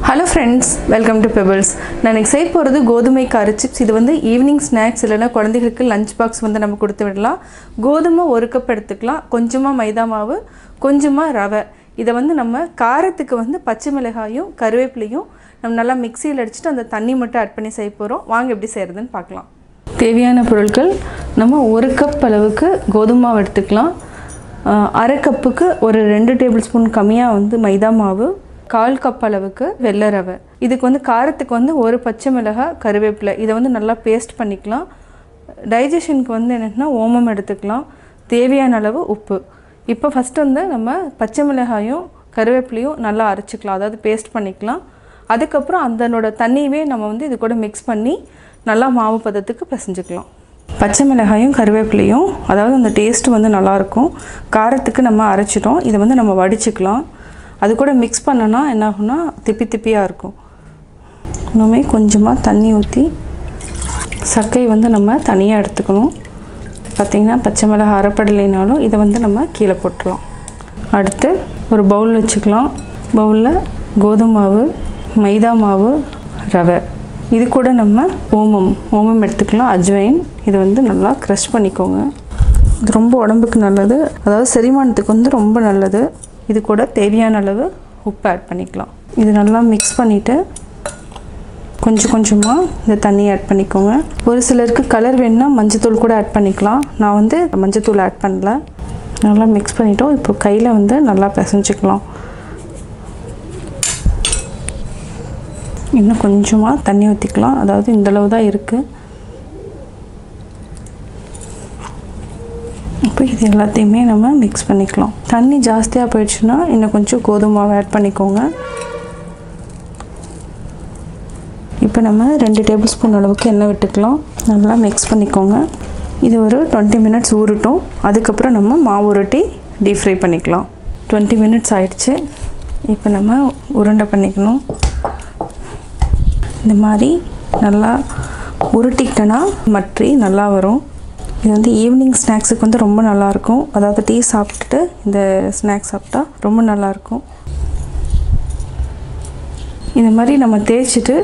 Hello friends, welcome to Pebbles. நான் செய்ய போறது கோதுமை கார சிப்ஸ். இது வந்து ஈவினிங் ஸ்நாக்ஸ் இல்லனா குழந்தைகளுக்கு லஞ்ச் பாக்ஸ் வந்து நம்ம கொடுத்து விடலாம். கோதுமை 1 கப் எடுத்துக்கலாம். கொஞ்சமா மைதா மாவு, கொஞ்சமா ரவை. இத வந்து நம்ம காரத்துக்கு வந்து பச்சை மிளகாயும் கறிவேப்பிலையும் நம்ம நல்லா மிக்ஸில அடிச்சிட்டு அந்த தண்ணி மட்டும் ஆட் பண்ணி செய்ய போறோம். வாங்க எப்படி செய்யறதுன்னு பார்க்கலாம். தேவையான பொருட்கள் நம்ம 1 கப் அளவுக்கு கோதுமை மாவு எடுத்துக்கலாம். அரை கப்புக்கு ஒரு 2 டேபிள் ஸ்பூன் கம்மியா வந்து மைதா மாவு, 1/4 கப் அளவுக்கு வெள்ளை ரவை. இதுக்கு வந்து காரத்துக்கு வந்து ஒரு பச்சை மிளகாய், கறிவேப்பிலை. இதை வந்து நல்லா பேஸ்ட் பண்ணிக்கலாம். டைஜஷனுக்கு வந்து என்னன்னா ஓமம் எடுத்துக்கலாம். தேவையான அளவு உப்பு. இப்போ ஃபர்ஸ்ட் வந்து நம்ம பச்சை மிளகாயும் கறிவேப்பிலையும் நல்லா அரைச்சிக்கலாம். அதாவது பேஸ்ட் பண்ணிக்கலாம். அதுக்கப்புறம் அதனோட தண்ணியவே நம்ம வந்து இது கூட மிக்ஸ் பண்ணி நல்லா மாவு பதத்துக்கு பிசைஞ்சுக்கலாம். பச்சை மிளகாயும் கறிவேப்பிலையும் அதாவது அந்த டேஸ்ட் வந்து நல்லாயிருக்கும். காரத்துக்கு நம்ம அரைச்சிட்டோம். இதை வந்து நம்ம வடிச்சுக்கலாம். அது கூட மிக்ஸ் பண்ணனா என்ன ஆகும்னா திப்பி திப்பியாக இருக்கும். இன்னுமே கொஞ்சமாக தண்ணி ஊற்றி சக்கை வந்து நம்ம தனியாக எடுத்துக்கணும். பார்த்திங்கன்னா பச்சை மிளகாய் அரைப்படலைனாலும் இதை வந்து நம்ம கீழே போட்டுடலாம். அடுத்து ஒரு பவுல் வச்சுக்கலாம். பவுலில் கோதுமை மாவு, மைதா மாவு, ரவை. இது கூட நம்ம ஓமம் எடுத்துக்கலாம். அஜ்வைன். இதை வந்து நல்லா க்ரஷ் பண்ணிக்கோங்க. இது ரொம்ப உடம்புக்கு நல்லது. அதாவது செரிமானத்துக்கு வந்து ரொம்ப நல்லது. இது கூட தேவையான அளவு உப்பு ஆட் பண்ணிக்கலாம். இது நல்லா மிக்ஸ் பண்ணிவிட்டு கொஞ்சமாக இந்த தண்ணி ஆட் பண்ணிக்கோங்க. ஒரு சிலருக்கு கலர் வேணுன்னா மஞ்சத்தூள் கூட ஆட் பண்ணிக்கலாம். நான் வந்து மஞ்சத்தூள் ஆட் பண்ணல. நல்லா மிக்ஸ் பண்ணிட்டோம். இப்போ கையில் வந்து நல்லா பிசைஞ்சிக்கலாம். இன்னும் கொஞ்சமாக தண்ணி ஊற்றிக்கலாம். அதாவது இந்தளவு தான் இருக்குது. இப்போ இது எல்லாத்தையுமே நம்ம மிக்ஸ் பண்ணிக்கலாம். தண்ணி ஜாஸ்தியாக போயிடுச்சுன்னா இன்னும் கொஞ்சம் கோதுமை மாவு ஆட் பண்ணிக்கோங்க. இப்போ நம்ம 2 டேபிள் ஸ்பூன் அளவுக்கு எண்ணெய் விட்டுக்கலாம். நல்லா மிக்ஸ் பண்ணிக்கோங்க. இது ஒரு 20 மினிட்ஸ் ஊறட்டும். அதுக்கப்புறம் நம்ம மாவு உருட்டி டீப் ஃப்ரை பண்ணிக்கலாம். 20 மினிட்ஸ் ஆயிடுச்சு. இப்போ நம்ம உருண்டை பண்ணிக்கணும். இந்த மாதிரி நல்லா உருட்டிக்கிட்டோன்னா மற்றி நல்லா வரும். இது வந்து ஈவினிங் ஸ்நாக்ஸுக்கு வந்து ரொம்ப நல்லாயிருக்கும். அதாவது டீ சாப்பிட்டுட்டு இந்த ஸ்நாக்ஸ் சாப்பிட்டா ரொம்ப நல்லாயிருக்கும். இந்த மாதிரி நம்ம தேய்ச்சிட்டு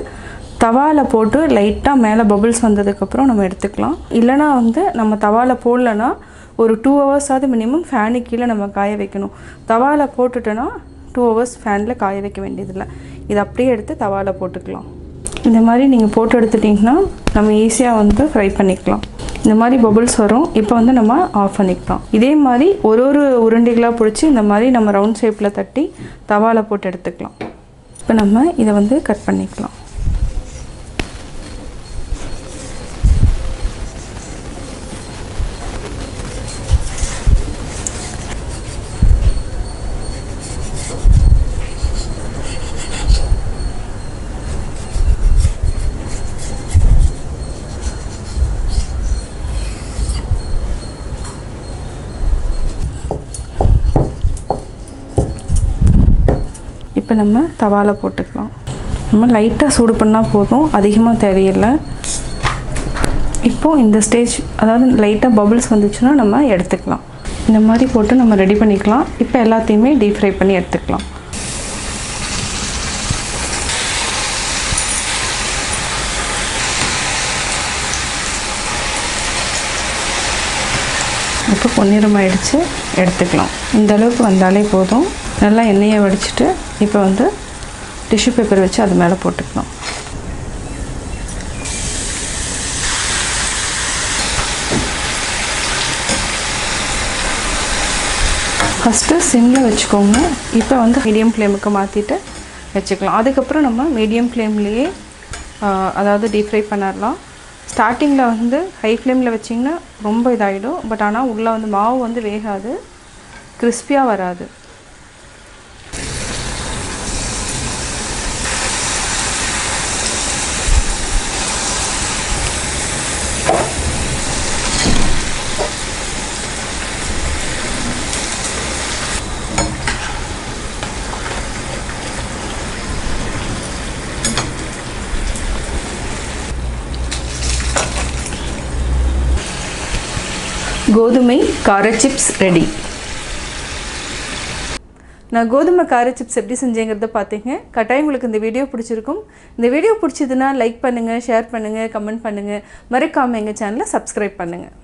தவாவில் போட்டு லைட்டாக மேலே பபிள்ஸ் வந்ததுக்கப்புறம் நம்ம எடுத்துக்கலாம். இல்லைனா வந்து நம்ம தவாவில் போடலன்னா ஒரு 2 ஹவர்ஸாவது மினிமம் ஃபேனுக்கு கீழே நம்ம காய வைக்கணும். தவாவில் போட்டுட்டோன்னா 2 ஹவர்ஸ் ஃபேனில் காய வைக்க வேண்டியதில்லை. இதை அப்படியே எடுத்து தவாவில் போட்டுக்கலாம். இந்த மாதிரி நீங்கள் போட்டு எடுத்துட்டிங்கன்னா நம்ம ஈஸியாக வந்து ஃப்ரை பண்ணிக்கலாம். இந்த மாதிரி பபிள்ஸ் வரும். இப்போ வந்து நம்ம ஆஃப் பண்ணிக்கலாம். இதே மாதிரி ஒரு உருண்டைகளாக பிடிச்சி இந்த மாதிரி நம்ம ரவுண்ட் ஷேப்பில் தட்டி தவாவில் போட்டு எடுத்துக்கலாம். இப்போ நம்ம இதை வந்து கட் பண்ணிக்கலாம். இப்போ நம்ம தவாவில் போட்டுக்கலாம். நம்ம லைட்டாக சூடு பண்ணால் போதும், அதிகமாக தேவையில்லை. இப்போது இந்த ஸ்டேஜ் அதாவது லைட்டாக பபிள்ஸ் வந்துச்சுன்னா நம்ம எடுத்துக்கலாம். இந்த மாதிரி போட்டு நம்ம ரெடி பண்ணிக்கலாம். இப்போ எல்லாத்தையுமே டீப் ஃப்ரை பண்ணி எடுத்துக்கலாம். இப்போ பொன்னிறமாயிடுச்சு, எடுத்துக்கலாம். இந்த அளவுக்கு வந்தாலே போதும். நல்லா எண்ணெயை வடிச்சிட்டு இப்போ வந்து டிஷ்யூ பேப்பர் வச்சு அது மேலே போட்டுக்கலாம். ஃபஸ்ட்டு சிம்மில் வச்சுக்கோங்க. இப்போ வந்து மீடியம் ஃப்ளேமுக்கு மாற்றிட்டு வச்சுக்கலாம். அதுக்கப்புறம் நம்ம மீடியம் ஃப்ளேம்லேயே அதாவது டீப் ஃப்ரை பண்ணிடலாம். ஸ்டார்டிங்கில் வந்து ஹை ஃப்ளேமில் வச்சிங்கன்னா ரொம்ப இதாகிடும். பட் ஆனால் உள்ளே வந்து மாவு வந்து வேகாது, கிறிஸ்பியாக வராது. கோதுமை கார சிப்ஸ் ரெடி. நான் கோதுமை கார சிப்ஸ் எப்படி செஞ்சேங்கிறத பார்த்தீங்க. கட்டாயம் உங்களுக்கு இந்த வீடியோ பிடிச்சிருக்கும். இந்த வீடியோ பிடிச்சதுன்னா லைக் பண்ணுங்கள், ஷேர் பண்ணுங்கள், கமெண்ட் பண்ணுங்கள். மறக்காமல் எங்கள் சேனலை சப்ஸ்கிரைப் பண்ணுங்கள்.